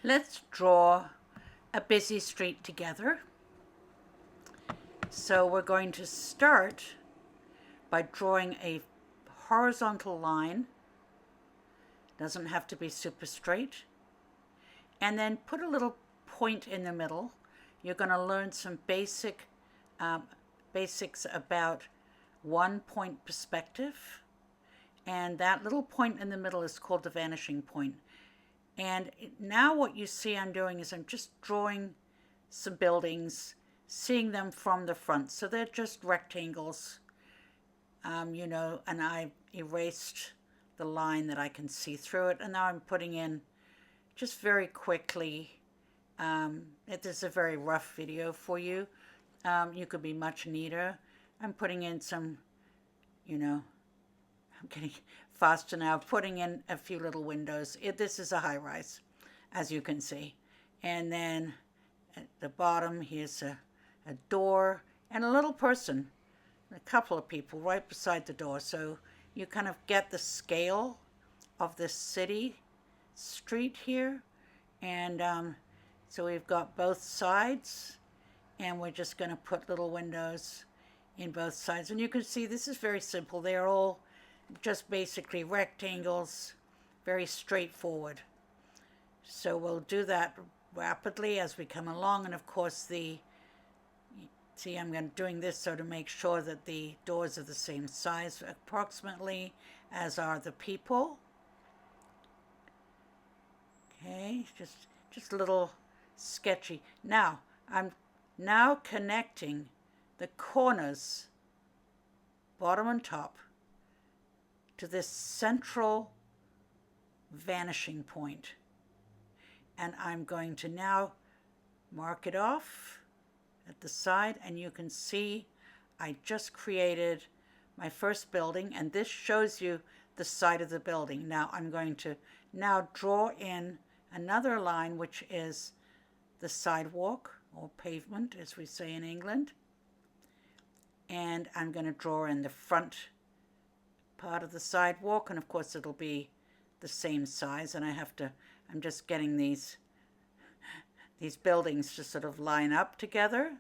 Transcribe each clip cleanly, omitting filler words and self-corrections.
Let's draw a busy street together. So we're going to start by drawing a horizontal line. Doesn't have to be super straight. And then put a little point in the middle. You're going to learn some basics about one-point perspective. And that little point in the middle is called the vanishing point. And now what you see I'm doing is I'm just drawing some buildings, seeing them from the front. So they're just rectangles, and I erased the line that I can see through it. And now I'm putting in just very quickly. It is a very rough video for you. You could be much neater. I'm putting in some, I'm getting faster now, putting in a few little windows. This is a high rise, as you can see. And then at the bottom, here's a door and a little person, a couple of people right beside the door. So you kind of get the scale of this city street here. And so we've got both sides, and we're just going to put little windows in both sides. And you can see this is very simple. They're all just basically rectangles, very straightforward. So we'll do that rapidly as we come along. And of course see, I'm doing this so to make sure that the doors are the same size approximately as are the people. Okay, just a little sketchy. Now, I'm now connecting the corners, bottom and top, to this central vanishing point. And I'm going to now mark it off at the side, and you can see I just created my first building, and this shows you the side of the building. Now I'm going to now draw in another line, which is the sidewalk or pavement, as we say in England. And I'm going to draw in the front part of the sidewalk, and of course it'll be the same size. And I'm just getting these buildings to sort of line up together.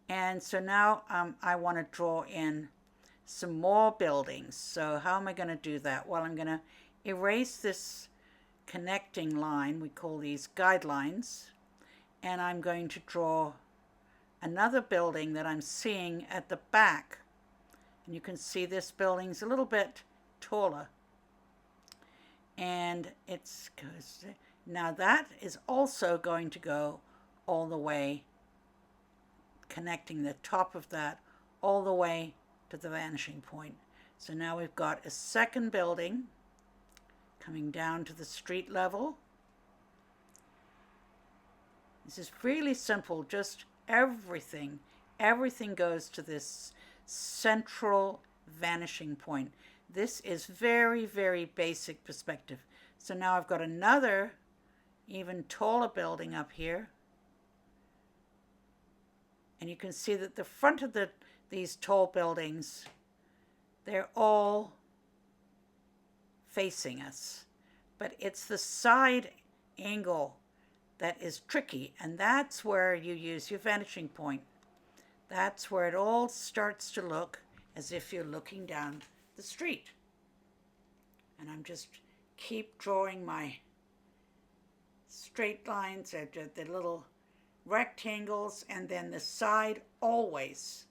And so now I want to draw in some more buildings. So how am I going to do that? Well, I'm going to erase this connecting line. We call these guidelines. And I'm going to draw another building that I'm seeing at the back. And you can see this building's a little bit taller. And now that is also going to go all the way, connecting the top of that all the way to the vanishing point. So now we've got a second building coming down to the street level. This is really simple, just everything goes to this central vanishing point. This is very, very basic perspective. So now I've got another even taller building up here. And you can see that the front of these tall buildings, they're all facing us. But it's the side angle that is tricky, and that's where you use your vanishing point. That's where it all starts to look as if you're looking down the street. And I'm just keep drawing my straight lines, the little rectangles, and then the side always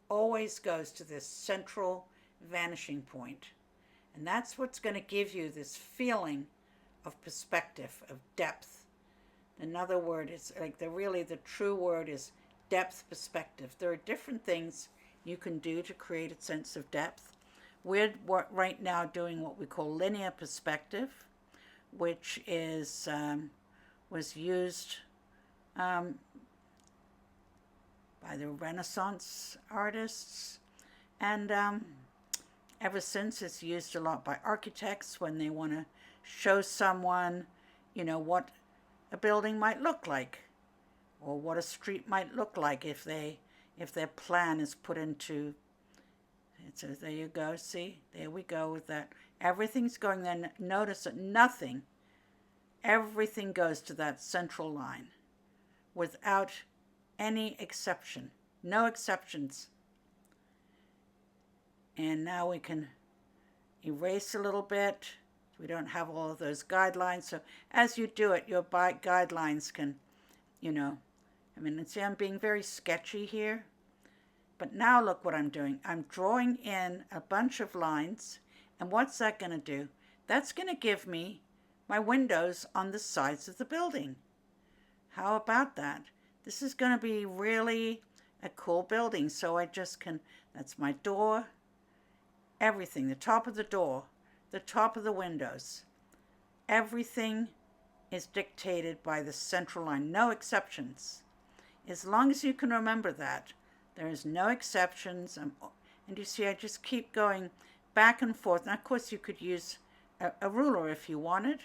goes to this central vanishing point. And that's what's going to give you this feeling of perspective, of depth. Another word is like the true word is depth perspective. There are different things you can do to create a sense of depth. We're right now doing what we call linear perspective, which is was used by the Renaissance artists, and ever since it's used a lot by architects when they want to show someone, what a building might look like, or what a street might look like if their plan is put into. So there you go. See, there we go with that. Everything's going there. Notice that nothing Everything goes to that central line without any exception. No exceptions. And now we can erase a little bit. We don't have all of those guidelines. So as you do it, your guidelines can, you know, I mean, see, I'm being very sketchy here. But now look what I'm doing. I'm drawing in a bunch of lines. And what's that going to do? That's going to give me my windows on the sides of the building. How about that? This is going to be really a cool building. So I just can, that's my door, everything, the top of the door, the top of the windows. Everything is dictated by the central line, no exceptions. As long as you can remember that, there is no exceptions. And you see, I just keep going back and forth. And of course, you could use a ruler if you wanted.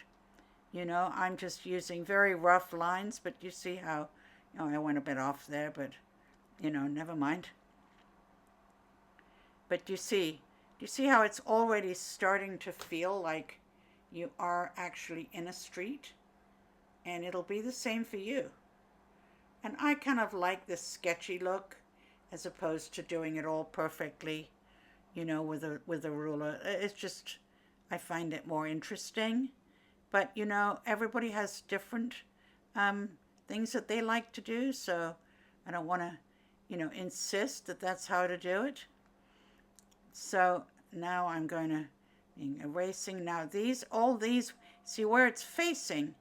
You know, I'm just using very rough lines, but you see how, you know, I went a bit off there, but, you know, never mind. But you see how it's already starting to feel like you are actually in a street? And it'll be the same for you. And I kind of like this sketchy look as opposed to doing it all perfectly, you know, with a ruler. It's just, I find it more interesting. But, you know, everybody has different things that they like to do. So I don't want to, you know, insist that that's how to do it. So now I'm going to be erasing. Now all these, see where it's facing,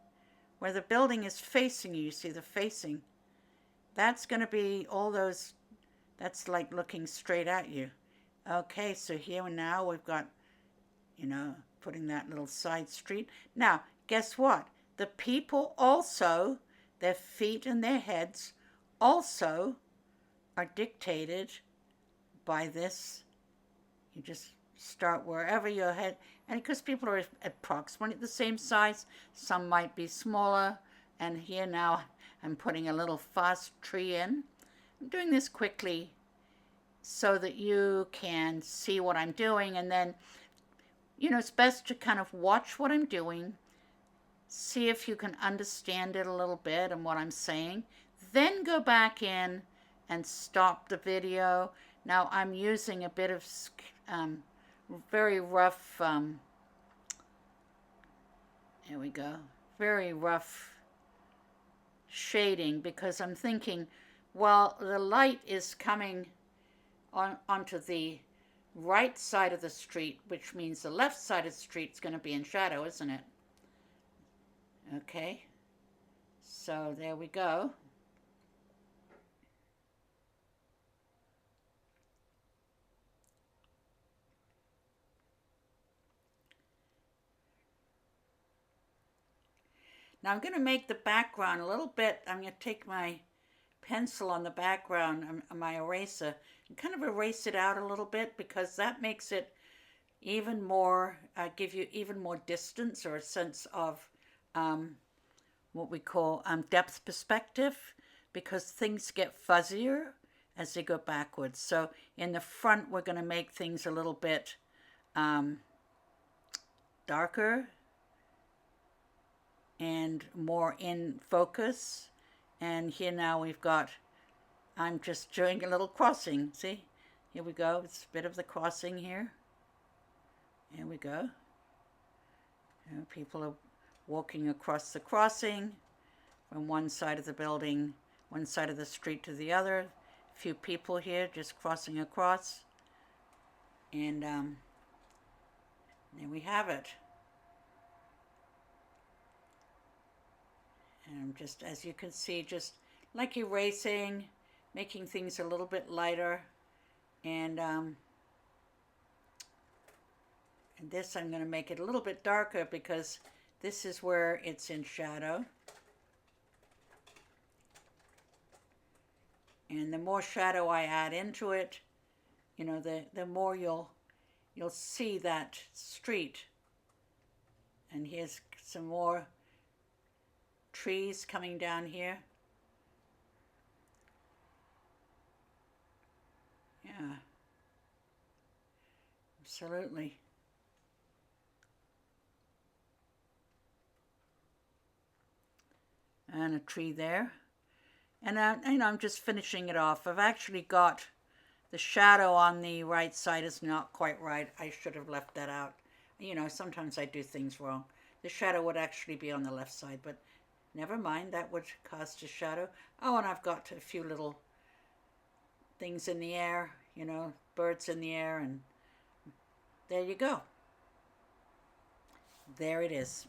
where the building is facing you see the facing. That's going to be all those, that's like looking straight at you. Okay, so here now we've got, you know, putting that little side street. Now, guess what? The people also, their feet and their heads also are dictated by this. You just start wherever your head, and because people are approximately the same size, some might be smaller. And here now I'm putting a little fast tree in. I'm doing this quickly so that you can see what I'm doing, and then, you know, it's best to kind of watch what I'm doing, see if you can understand it a little bit and what I'm saying, then go back in and stop the video. Now I'm using a bit of very rough, there we go, very rough shading, because I'm thinking, well, the light is coming onto the right side of the street, which means the left side of the street is going to be in shadow, isn't it? Okay, so there we go. Now I'm going to make the background a little bit, I'm going to take my pencil on the background, my eraser, and kind of erase it out a little bit, because that makes it even more, give you even more distance, or a sense of what we call depth perspective, because things get fuzzier as they go backwards. So in the front, we're going to make things a little bit darker and more in focus. And here now we've got, I'm just doing a little crossing. See, here we go. It's a bit of the crossing here. Here we go. And people are walking across the crossing from one side of the building, one side of the street to the other. A few people here just crossing across. And there we have it. And I'm just, as you can see, just like erasing, making things a little bit lighter. And this I'm going to make it a little bit darker, because this is where it's in shadow. And the more shadow I add into it, you know, the more you'll see that street. And here's some more trees coming down here. Yeah, absolutely. and a tree there. And I'm just finishing it off. I've actually got the shadow on the right side is not quite right. I should have left that out. Sometimes I do things wrong. The shadow would actually be on the left side, but never mind, that would cast a shadow. Oh, and I've got a few little things in the air, birds in the air, and there you go. There it is.